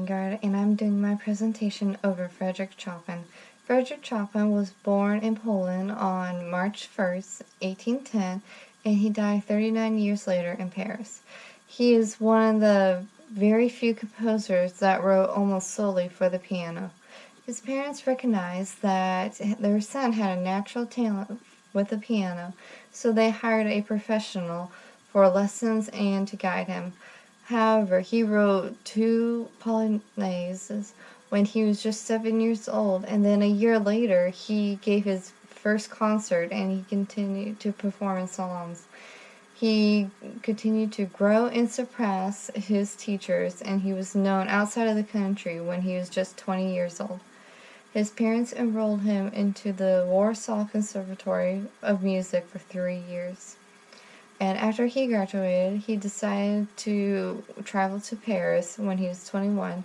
Vanguard, and I'm doing my presentation over Frederic Chopin. Frederic Chopin was born in Poland on March 1st, 1810, and he died 39 years later in Paris. He is one of the very few composers that wrote almost solely for the piano. His parents recognized that their son had a natural talent with the piano, so they hired a professional for lessons and to guide him. However, he wrote 2 polonaises when he was just 7 years old, and then a year later he gave his first concert and he continued to perform in salons. He continued to grow and surpass his teachers, and he was known outside of the country when he was just 20 years old. His parents enrolled him into the Warsaw Conservatory of Music for 3 years. And after he graduated, he decided to travel to Paris when he was 21,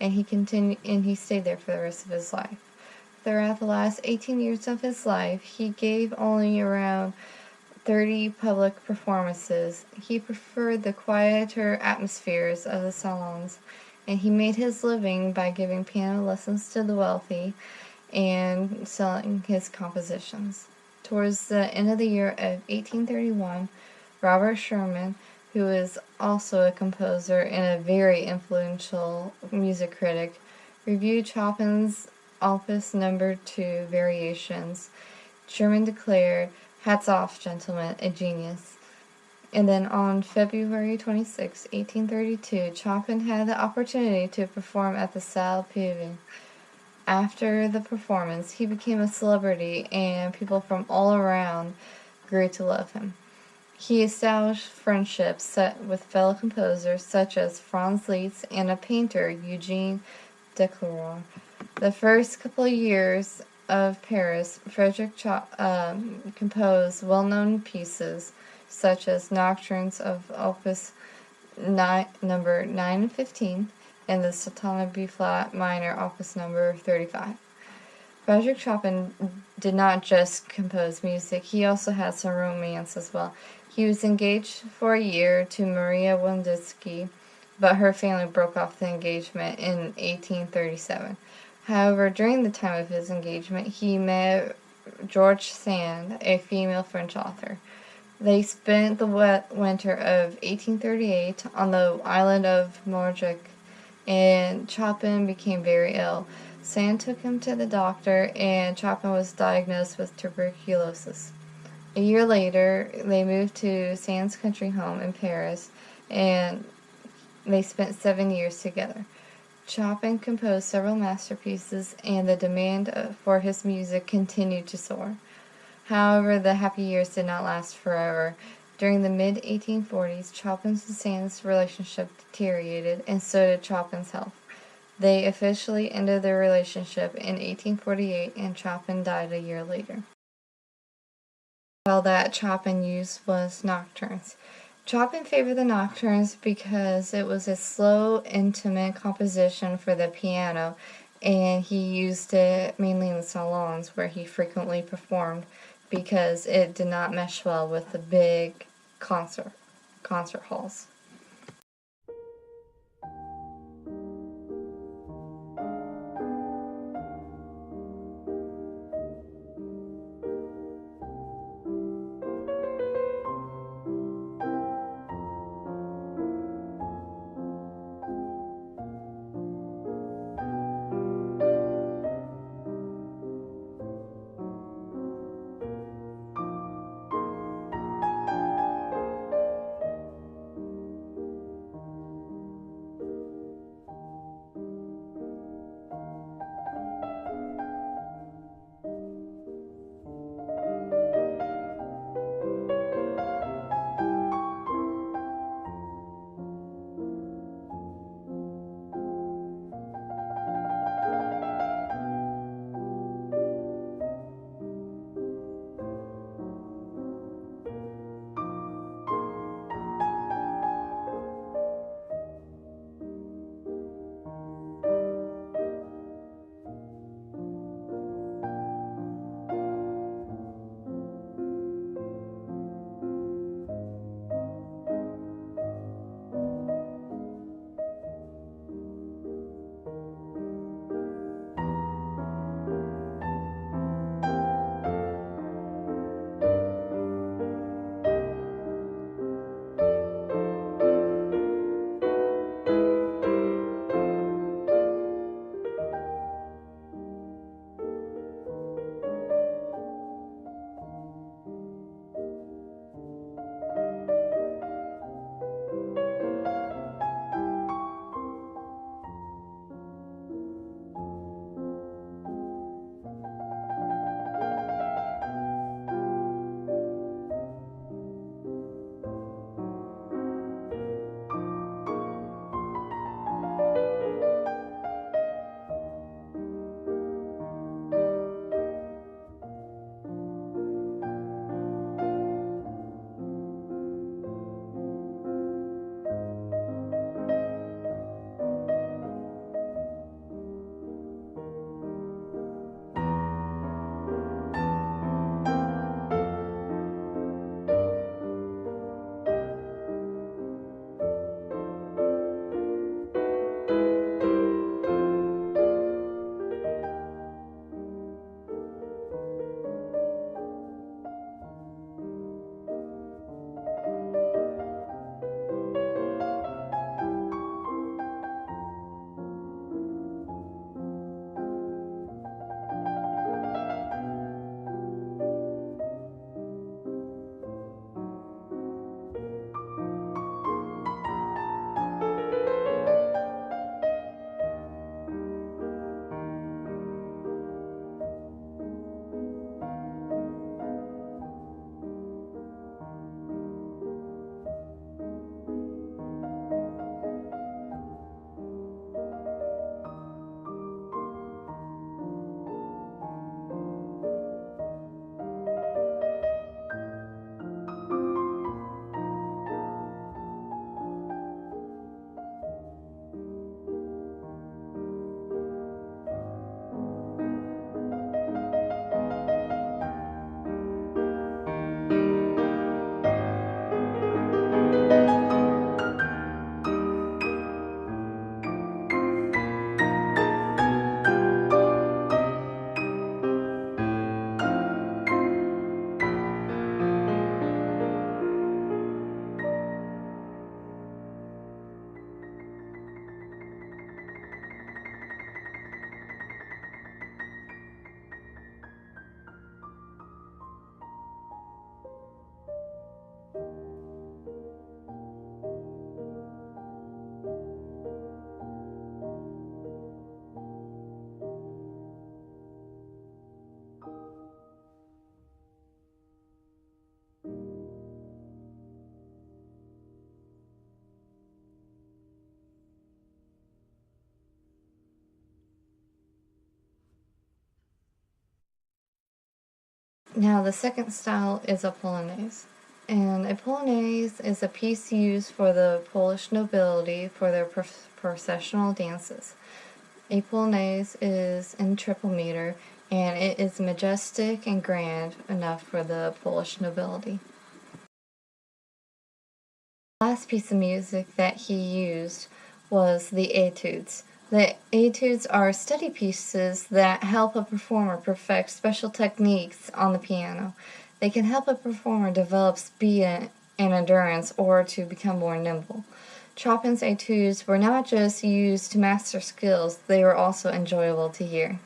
and he stayed there for the rest of his life. Throughout the last 18 years of his life, he gave only around 30 public performances. He preferred the quieter atmospheres of the salons, and he made his living by giving piano lessons to the wealthy and selling his compositions. Towards the end of the year of 1831, Robert Schumann, who is also a composer and a very influential music critic, reviewed Chopin's Opus No. 2 Variations. Schumann declared, "Hats off, gentlemen, a genius." And then on February 26, 1832, Chopin had the opportunity to perform at the Salle Pieve. After the performance, he became a celebrity, and people from all around grew to love him. He established friendships with fellow composers such as Franz Liszt and a painter, Eugene Declercq. The first couple of years of Paris, Frederic composed well-known pieces such as Nocturnes of Opus 9, number 9 and 15, and the Sultana B-flat minor, Opus number 35. Frederic Chopin did not just compose music, he also had some romance as well. He was engaged for a year to Maria Wonditsky, but her family broke off the engagement in 1837. However, during the time of his engagement, he met George Sand, a female French author. They spent the winter of 1838 on the island of Mauritius, and Chopin became very ill. Sand took him to the doctor, and Chopin was diagnosed with tuberculosis. A year later, they moved to Sand's country home in Paris, and they spent 7 years together. Chopin composed several masterpieces, and the demand for his music continued to soar. However, the happy years did not last forever. During the mid-1840s, Chopin's and Sand's relationship deteriorated, and so did Chopin's health. They officially ended their relationship in 1848, and Chopin died a year later. All that Chopin used was nocturnes. Chopin favored the nocturnes because it was a slow, intimate composition for the piano, and he used it mainly in the salons where he frequently performed because it did not mesh well with the big concert halls. Now the second style is a polonaise. And a polonaise is a piece used for the Polish nobility for their processional dances. A polonaise is in triple meter, and it is majestic and grand enough for the Polish nobility. The last piece of music that he used was the etudes. The etudes are study pieces that help a performer perfect special techniques on the piano. They can help a performer develop speed and endurance or to become more nimble. Chopin's etudes were not just used to master skills, they were also enjoyable to hear.